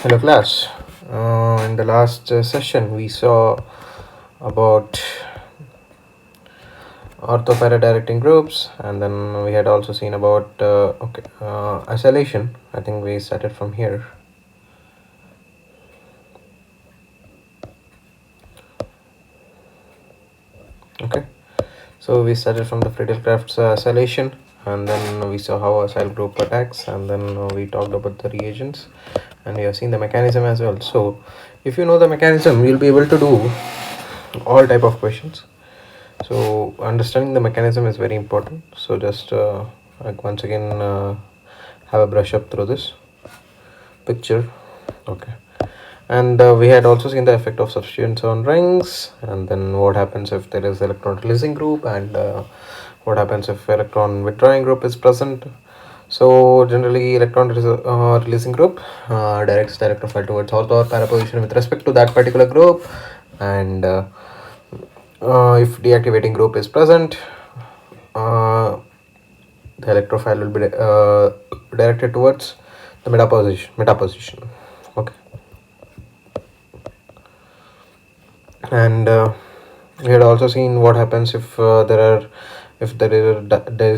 Hello class. In the last session we saw about ortho-para-directing groups, and then we had also seen about isolation. I think we started from here. Okay, so we started from the Friedel-Crafts isolation, and then we saw how a cell group attacks, and then we talked about the reagents, and we have seen the mechanism as well. So if you know the mechanism, you'll be able to do all type of questions. So understanding the mechanism is very important. So just like once again have a brush up through this picture. Okay, and we had also seen the effect of substituents on rings, and then what happens if there is electron releasing group, and what happens if electron withdrawing group is present. So generally electron releasing group directs the electrophile towards ortho or para position with respect to that particular group, and if deactivating group is present, the electrophile will be directed towards the meta position. Okay, and we had also seen what happens if there is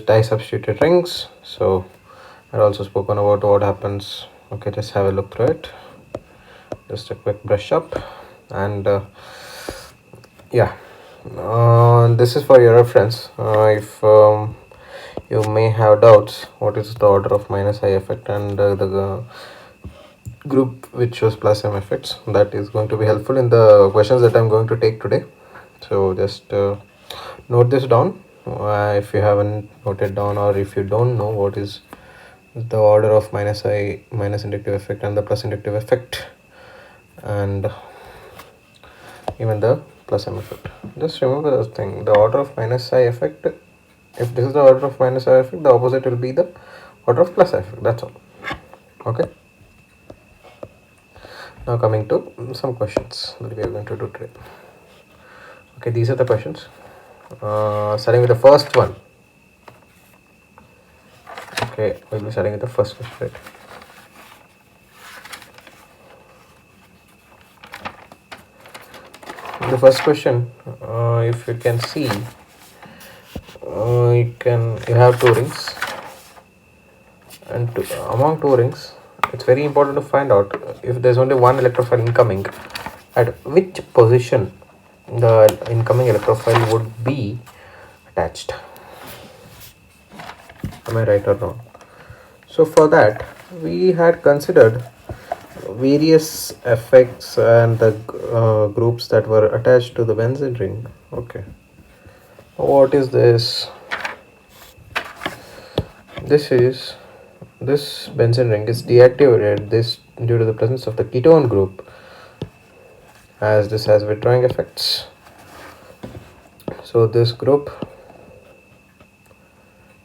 disubstituted rings. So I had also spoken about what happens. Okay, just have a look through it, just a quick brush up, and yeah, this is for your reference. If you may have doubts what is the order of minus I effect and the group which shows plus M effects, that is going to be helpful in the questions that I'm going to take today. So just note this down if you haven't noted down, or if you don't know what is the order of minus I minus inductive effect and the plus inductive effect, and even the plus M effect. Just remember this thing, the order of minus I effect, if this is the order of minus I effect, the opposite will be the order of plus I effect. That's all. Okay, now coming to some questions that we are going to do today. Okay, these are the questions, starting with the first one. Okay, we'll be starting with the first question, right? The first question, if you can see, you have two rings, and among two rings, it's very important to find out if there's only one electrophile incoming, at which position the incoming electrophile would be attached. Am I right or wrong? So for that, we had considered various effects and the groups that were attached to the benzene ring. Okay, what is this? This benzene ring is deactivated this due to the presence of the ketone group, as this has withdrawing effects. So this group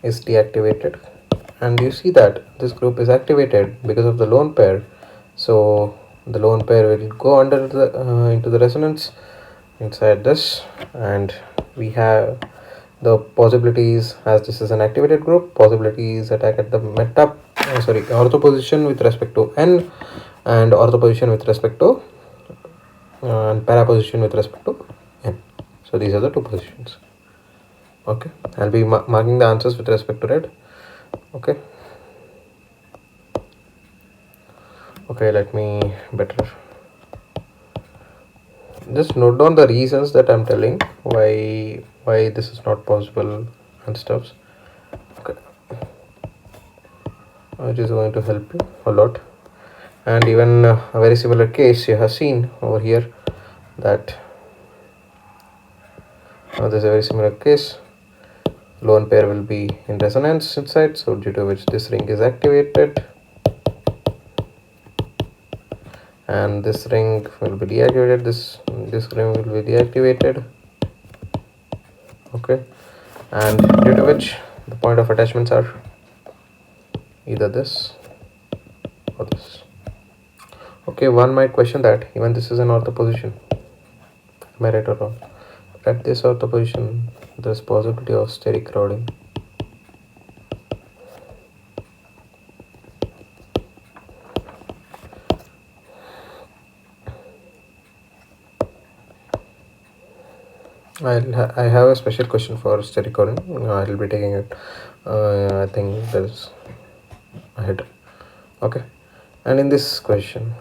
is deactivated, and you see that this group is activated because of the lone pair. So the lone pair will go under the into the resonance inside this, and we have the possibilities, as this is an activated group, possibilities attack at the ortho position with respect to N, and ortho position with respect to and para position with respect to N. So these are the two positions. Okay, I'll be marking the answers with respect to red. Okay, let me better just note down the reasons that I'm telling why this is not possible and stuff. Okay, which is going to help you a lot. And even a very similar case you have seen over here, that there's a very similar case. Lone pair will be in resonance inside, so due to which this ring is activated, and this ring will be deactivated. This ring will be deactivated. Okay, and due to which the point of attachments are either this or this. Okay, one might question that even this is an ortho position. Am I right or wrong? At this ortho position, there's possibility of steric crowding. I have a special question for steric coding. I'll be taking it. I think there's ahead. Okay. And in this question,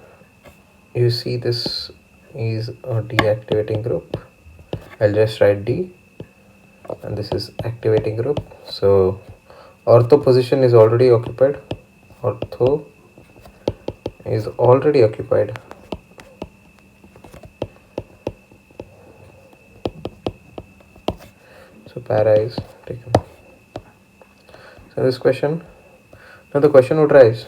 you see this is a deactivating group. I'll just write D, and this is activating group. So ortho position is already occupied. Ortho is already occupied. So para is taken. So this question, now the question would rise,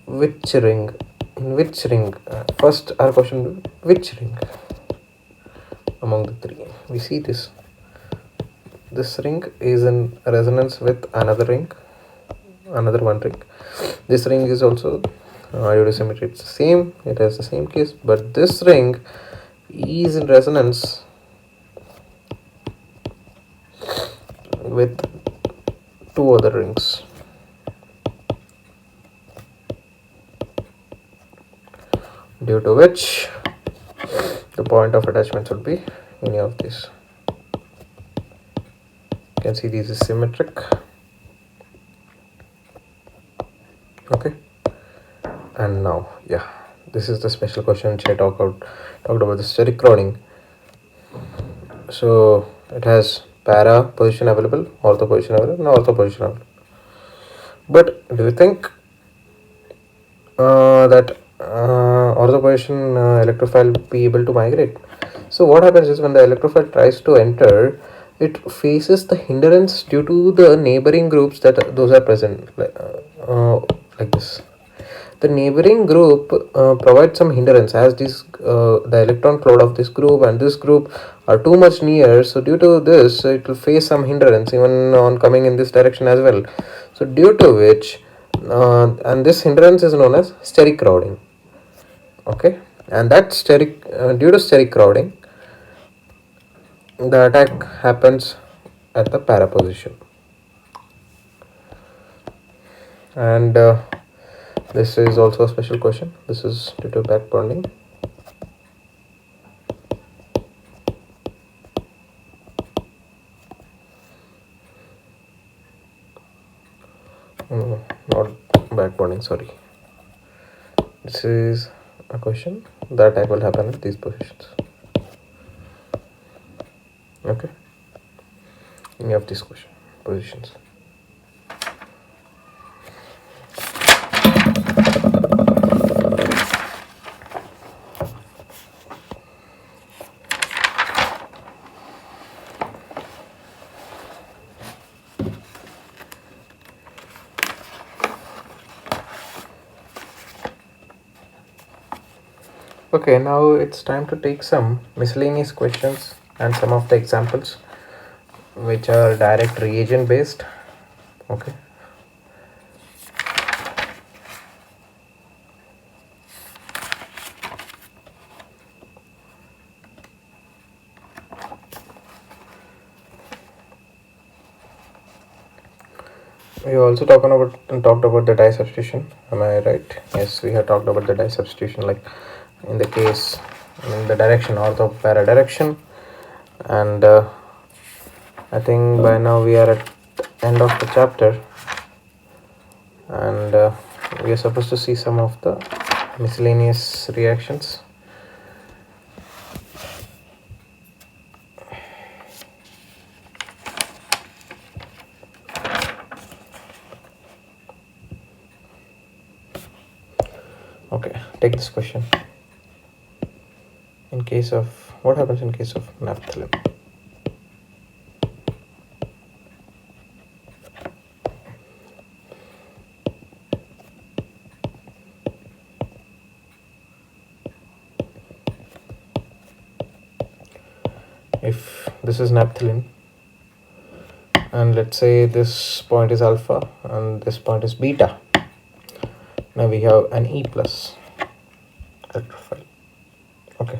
which ring, in which ring, first our question, which ring among the three? We see this ring is in resonance with another ring, another one ring. This ring is also due to symmetry, it's the same, it has the same case, but this ring is in resonance with two other rings. Due to which the point of attachment would be any of these. You can see this is symmetric. Okay, and now this is the special question which I talked about the steric crowding. So it has para position available, ortho position available, and ortho position available. But do you think that ortho position electrophile be able to migrate? So what happens is when the electrophile tries to enter, it faces the hindrance due to the neighboring groups that those are present, like this. The neighboring group provides some hindrance as this the electron cloud of this group and this group are too much near. So due to this, it will face some hindrance even on coming in this direction as well. So due to which, and this hindrance is known as steric crowding. Okay, and that due to steric crowding, the attack happens at the para position. And this is also a special question. This is due to back bonding. Not back bonding, sorry. This is a question. The attack will happen at these positions. Okay, any of these positions. Okay, now it's time to take some miscellaneous questions and some of the examples which are direct reagent based. Okay. We also talked about the dye substitution. Am I right? Yes, we have talked about the dye substitution, like in the case in the direction ortho para direction, and I think by now we are at the end of the chapter, and we are supposed to see some of the miscellaneous reactions. Okay, take this question. In case of, what happens in case of naphthalene? If this is naphthalene, and let's say this point is alpha and this point is beta, now we have an E plus electrophile. Okay,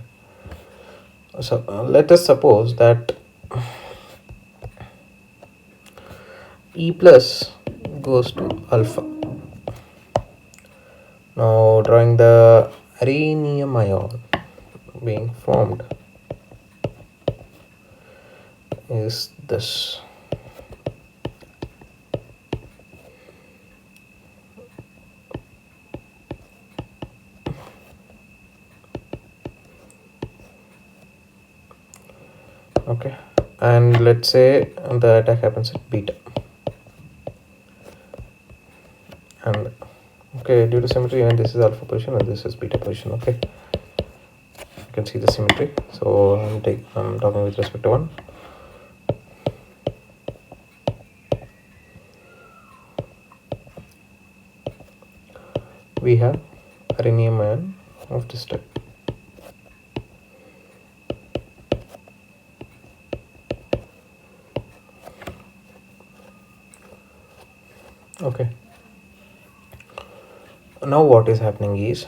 so let us suppose that E plus goes to alpha. Now drawing the rhenium ion being formed, is this. Okay, and let's say the attack happens at beta, and okay, due to symmetry, and this is alpha position and this is beta position. Okay, you can see the symmetry. So I'm talking with respect to one. We have rhenium ion of this type. Okay, now what is happening is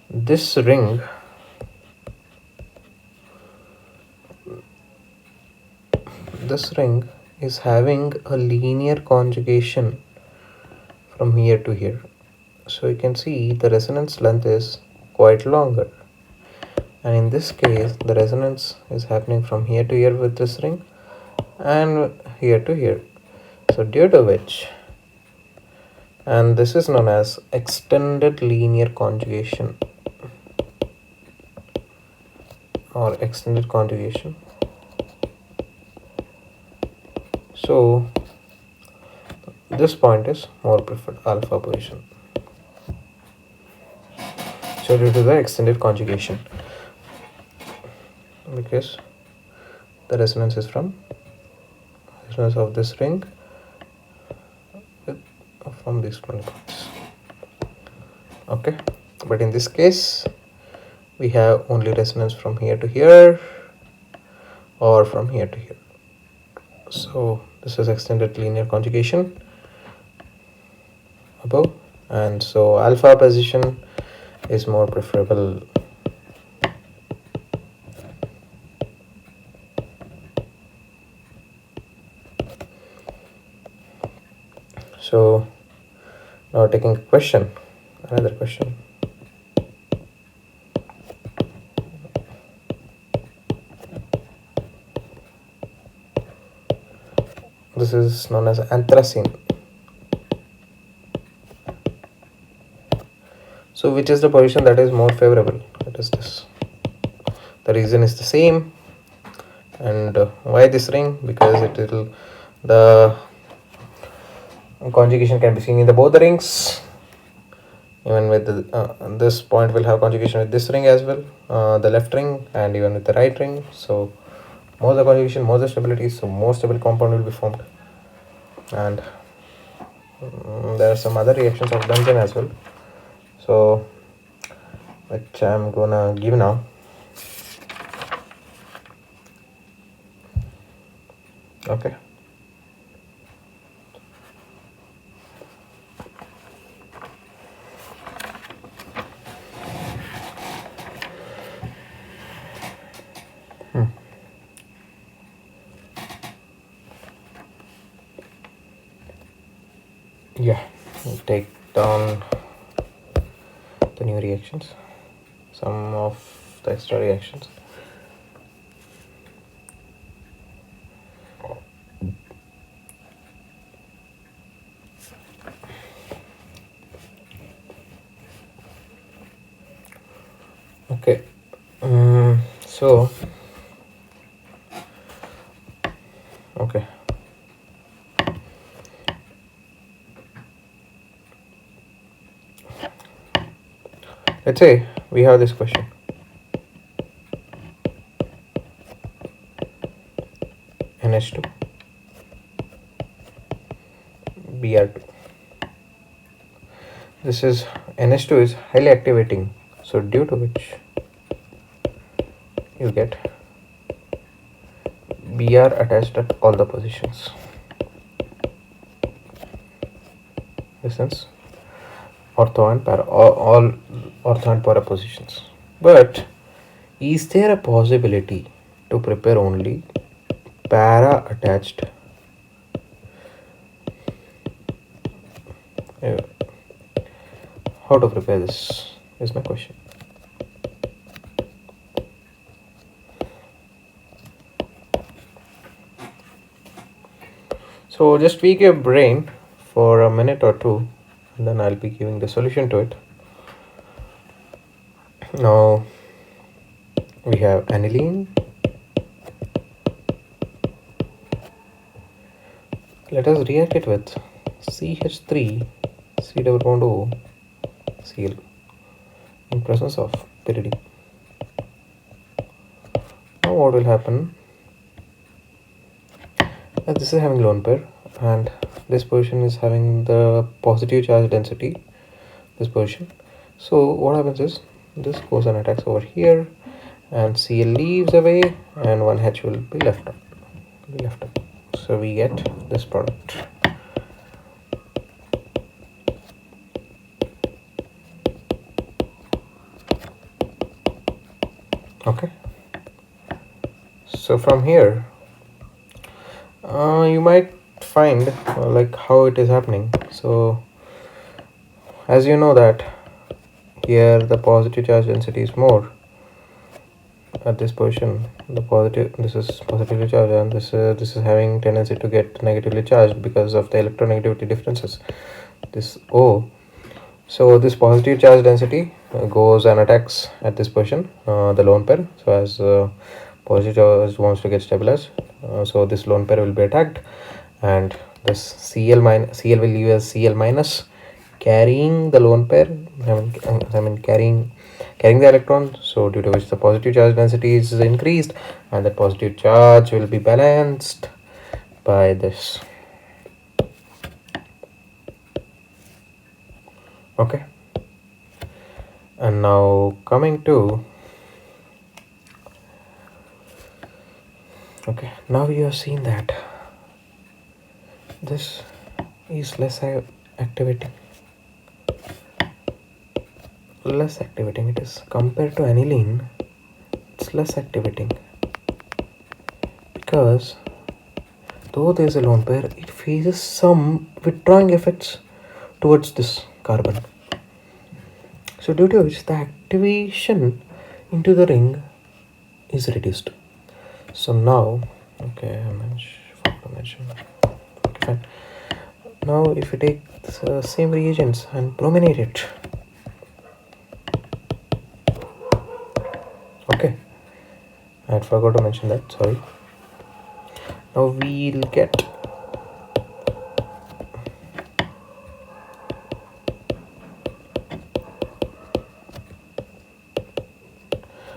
this ring is having a linear conjugation from here to here. So you can see the resonance length is quite longer, and in this case the resonance is happening from here to here with this ring and here to here. So due to which, and this is known as extended linear conjugation or extended conjugation. So this point is more preferred, alpha position. So due to the extended conjugation, because the resonance is from resonance of this ring from these 20 points. Okay, but in this case we have only resonance from here to here or from here to here. So this is extended linear conjugation above, and so alpha position is more preferable. So now taking a question, another question. This is known as anthracene. So which is the position that is more favorable? It is this. The reason is the same. And why this ring? Because the conjugation can be seen in both the rings. Even with this point will have conjugation with this ring as well, the left ring, and even with the right ring. So more the conjugation, more the stability, so more stable compound will be formed. And there are some other reactions of benzene as well, so which I'm gonna give now. Okay, yeah, we'll take down the new reactions, some of the extra reactions. Okay, so okay, let's say we have this question. NH2 Br2. This is NH2 is highly activating, so due to which you get Br attached at all the positions. Distance, ortho and para, all ortho and para positions. But is there a possibility to prepare only para attached? How to prepare this is my question. So just tweak your brain for a minute or two, and then I'll be giving the solution to it. Now we have aniline. Let us react it with CH3 C double bond O Cl in presence of pyridine. Now what will happen? As this is having lone pair and this position is having the positive charge density, this position. So what happens is this goes and attacks over here, and Cl leaves away, and one H will be left out. So we get this product. Okay. So from here, you might find like how it is happening. So as you know that here the positive charge density is more at this position. This is positively charged, and this is having tendency to get negatively charged because of the electronegativity differences, this O. So this positive charge density goes and attacks at this position, the lone pair. So as positive charge wants to get stabilized, so this lone pair will be attacked, and this Cl will leave as Cl minus, carrying the lone pair. I mean carrying the electron. So due to which the positive charge density is increased, and that positive charge will be balanced by this. Okay. And now coming to, okay, now you have seen that this is less activating it is compared to aniline. It's less activating because though there is a lone pair, it faces some withdrawing effects towards this carbon. So due to which the activation into the ring is reduced. So now, okay, okay, fine. Now if you take the same reagents and brominate it, okay, I had forgot to mention that, sorry. Now we'll get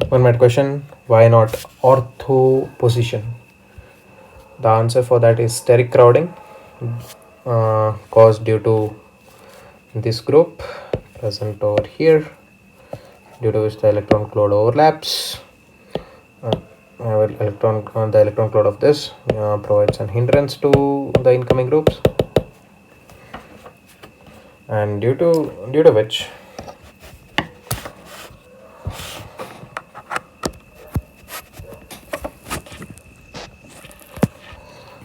one might question, why not ortho position? The answer for that is steric crowding, caused due to this group present over here, due to which the electron cloud overlaps. The electron cloud of this provides an hindrance to the incoming groups, and due to which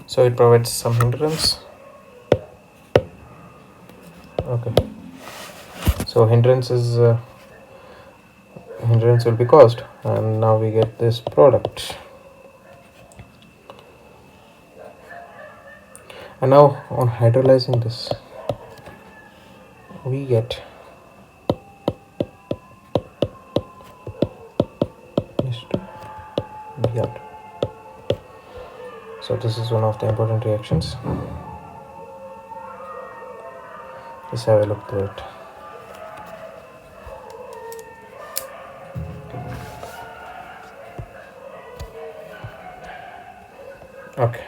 so it provides some hindrance. Okay, so hindrance will be caused, and now we get this product. And now on hydrolyzing this, we get Br. So this is one of the important reactions. Let's have a look through it. Okay.